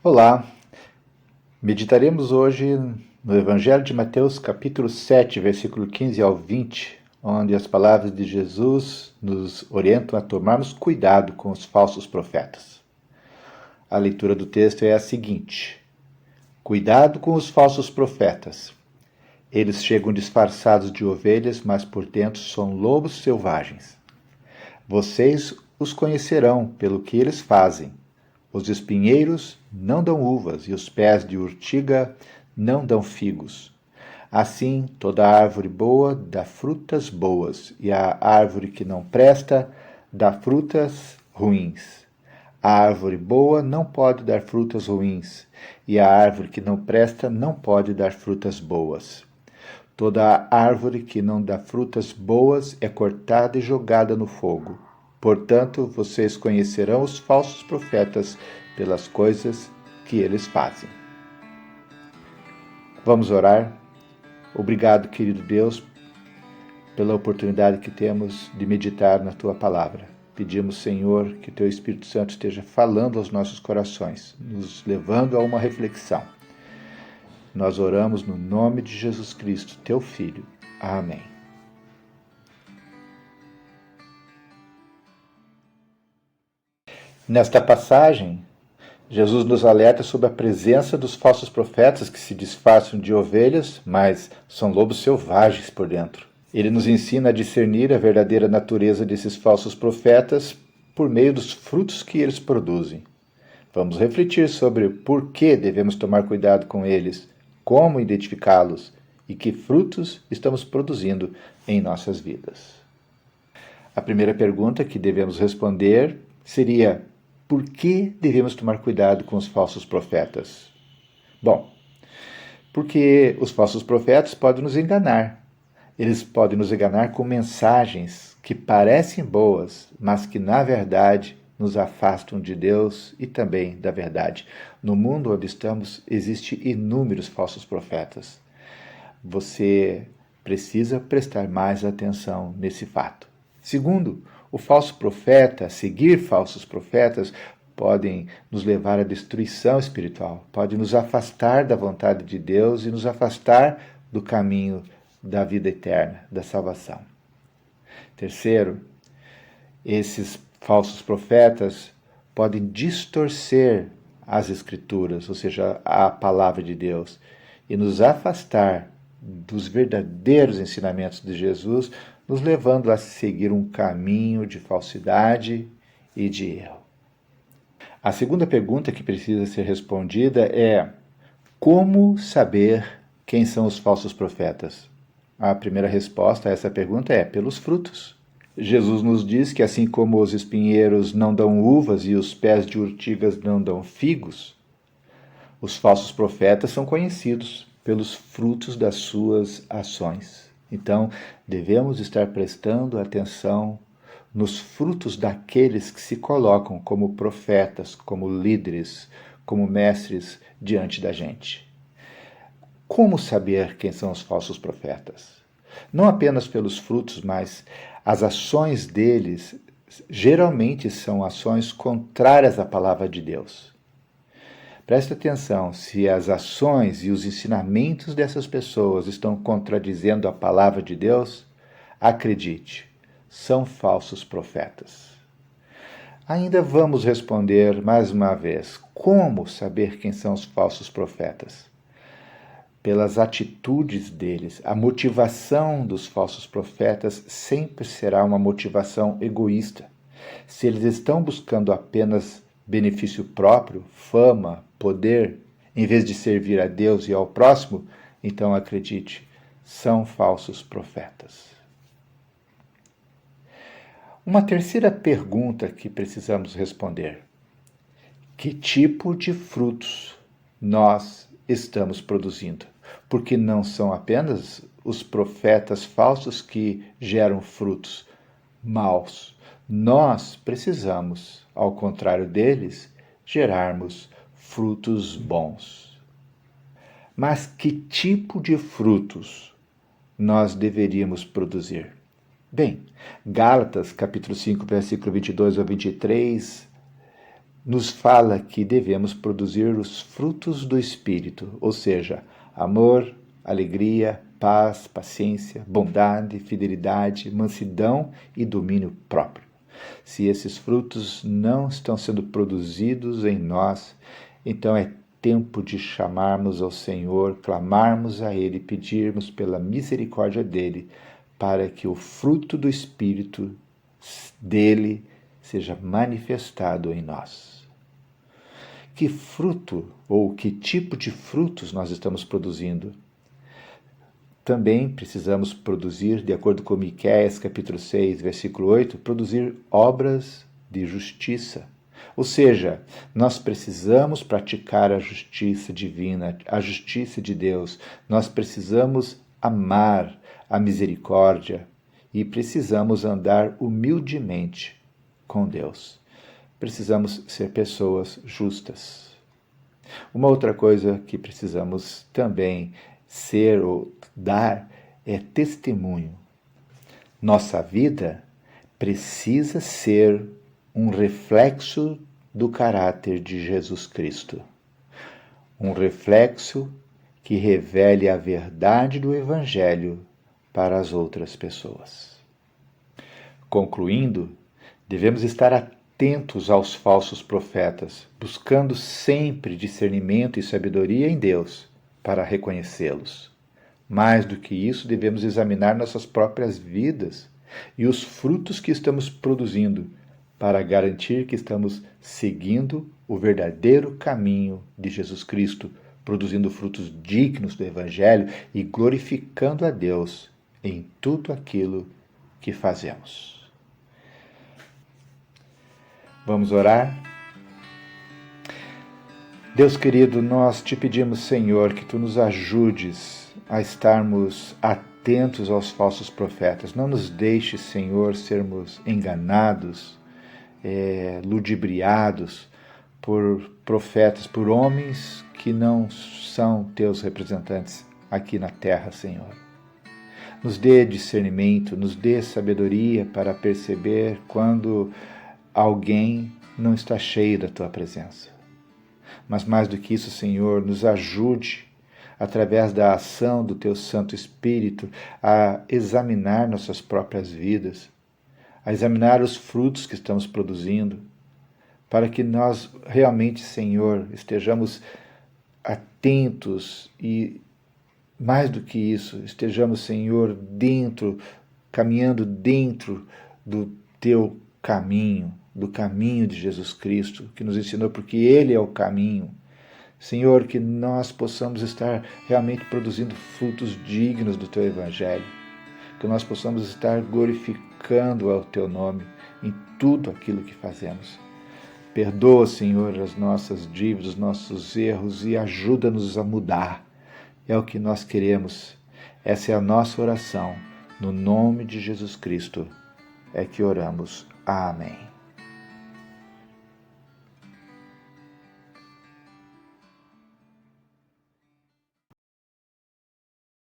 Olá, meditaremos hoje no Evangelho de Mateus, capítulo 7, versículo 15 ao 20, onde as palavras de Jesus nos orientam a tomarmos cuidado com os falsos profetas. A leitura do texto é a seguinte: Cuidado com os falsos profetas. Eles chegam disfarçados de ovelhas, mas por dentro são lobos selvagens. Vocês os conhecerão pelo que eles fazem. Os espinheiros não dão uvas e os pés de urtiga não dão figos. Assim, toda árvore boa dá frutas boas, e a árvore que não presta dá frutas ruins. A árvore boa não pode dar frutas ruins, e a árvore que não presta não pode dar frutas boas. Toda árvore que não dá frutas boas é cortada e jogada no fogo. Portanto, vocês conhecerão os falsos profetas pelas coisas que eles fazem. Vamos orar. Obrigado, querido Deus, pela oportunidade que temos de meditar na Tua Palavra. Pedimos, Senhor, que Teu Espírito Santo esteja falando aos nossos corações, nos levando a uma reflexão. Nós oramos no nome de Jesus Cristo, Teu Filho. Amém. Nesta passagem, Jesus nos alerta sobre a presença dos falsos profetas que se disfarçam de ovelhas, mas são lobos selvagens por dentro. Ele nos ensina a discernir a verdadeira natureza desses falsos profetas por meio dos frutos que eles produzem. Vamos refletir sobre por que devemos tomar cuidado com eles, como identificá-los e que frutos estamos produzindo em nossas vidas. A primeira pergunta que devemos responder seria: por que devemos tomar cuidado com os falsos profetas? Bom, porque os falsos profetas podem nos enganar. Eles podem nos enganar com mensagens que parecem boas, mas que, na verdade, nos afastam de Deus e também da verdade. No mundo onde estamos, existem inúmeros falsos profetas. Você precisa prestar mais atenção nesse fato. Segundo, o falso profeta, seguir falsos profetas, podem nos levar à destruição espiritual, pode nos afastar da vontade de Deus e nos afastar do caminho da vida eterna, da salvação. Terceiro, esses falsos profetas podem distorcer as Escrituras, ou seja, a palavra de Deus, e nos afastar dos verdadeiros ensinamentos de Jesus, nos levando a seguir um caminho de falsidade e de erro. A segunda pergunta que precisa ser respondida é: como saber quem são os falsos profetas? A primeira resposta a essa pergunta é: pelos frutos. Jesus nos diz que assim como os espinheiros não dão uvas e os pés de urtigas não dão figos, os falsos profetas são conhecidos pelos frutos das suas ações. Então, devemos estar prestando atenção nos frutos daqueles que se colocam como profetas, como líderes, como mestres diante da gente. Como saber quem são os falsos profetas? Não apenas pelos frutos, mas as ações deles geralmente são ações contrárias à palavra de Deus. Preste atenção, se as ações e os ensinamentos dessas pessoas estão contradizendo a palavra de Deus, acredite, são falsos profetas. Ainda vamos responder mais uma vez: como saber quem são os falsos profetas? Pelas atitudes deles. A motivação dos falsos profetas sempre será uma motivação egoísta. Se eles estão buscando apenas benefício próprio, fama, poder, em vez de servir a Deus e ao próximo, então acredite, são falsos profetas. Uma terceira pergunta que precisamos responder: que tipo de frutos nós estamos produzindo? Porque não são apenas os profetas falsos que geram frutos maus. Nós precisamos, ao contrário deles, gerarmos frutos bons. Mas que tipo de frutos nós deveríamos produzir? Bem, Gálatas, capítulo 5, versículo 22 ao 23, nos fala que devemos produzir os frutos do Espírito, ou seja, amor, alegria, paz, paciência, bondade, fidelidade, mansidão e domínio próprio. Se esses frutos não estão sendo produzidos em nós, então é tempo de chamarmos ao Senhor, clamarmos a Ele, pedirmos pela misericórdia dEle, para que o fruto do Espírito dEle seja manifestado em nós. Que fruto ou que tipo de frutos nós estamos produzindo? Também precisamos produzir, de acordo com Miqueias, capítulo 6, versículo 8, produzir obras de justiça. Ou seja, nós precisamos praticar a justiça divina, a justiça de Deus. Nós precisamos amar a misericórdia e precisamos andar humildemente com Deus. Precisamos ser pessoas justas. Uma outra coisa que precisamos também ser ou dar é testemunho. Nossa vida precisa ser um reflexo do caráter de Jesus Cristo. Um reflexo que revele a verdade do Evangelho para as outras pessoas. Concluindo, devemos estar atentos aos falsos profetas, buscando sempre discernimento e sabedoria em Deus para reconhecê-los. Mais do que isso, devemos examinar nossas próprias vidas e os frutos que estamos produzindo para garantir que estamos seguindo o verdadeiro caminho de Jesus Cristo, produzindo frutos dignos do Evangelho e glorificando a Deus em tudo aquilo que fazemos. Vamos orar? Deus querido, nós te pedimos, Senhor, que Tu nos ajudes a estarmos atentos aos falsos profetas. Não nos deixe, Senhor, sermos enganados, ludibriados por profetas, por homens que não são Teus representantes aqui na terra, Senhor. Nos dê discernimento, nos dê sabedoria para perceber quando alguém não está cheio da Tua presença. Mas mais do que isso, Senhor, nos ajude, através da ação do Teu Santo Espírito, a examinar nossas próprias vidas, a examinar os frutos que estamos produzindo, para que nós realmente, Senhor, estejamos atentos e, mais do que isso, estejamos, Senhor, caminhando dentro do Teu caminho, do caminho de Jesus Cristo, que nos ensinou, porque Ele é o caminho. Senhor, que nós possamos estar realmente produzindo frutos dignos do Teu Evangelho, que nós possamos estar glorificando ao Teu nome em tudo aquilo que fazemos. Perdoa, Senhor, as nossas dívidas, os nossos erros e ajuda-nos a mudar. É o que nós queremos. Essa é a nossa oração. No nome de Jesus Cristo é que oramos. Amém.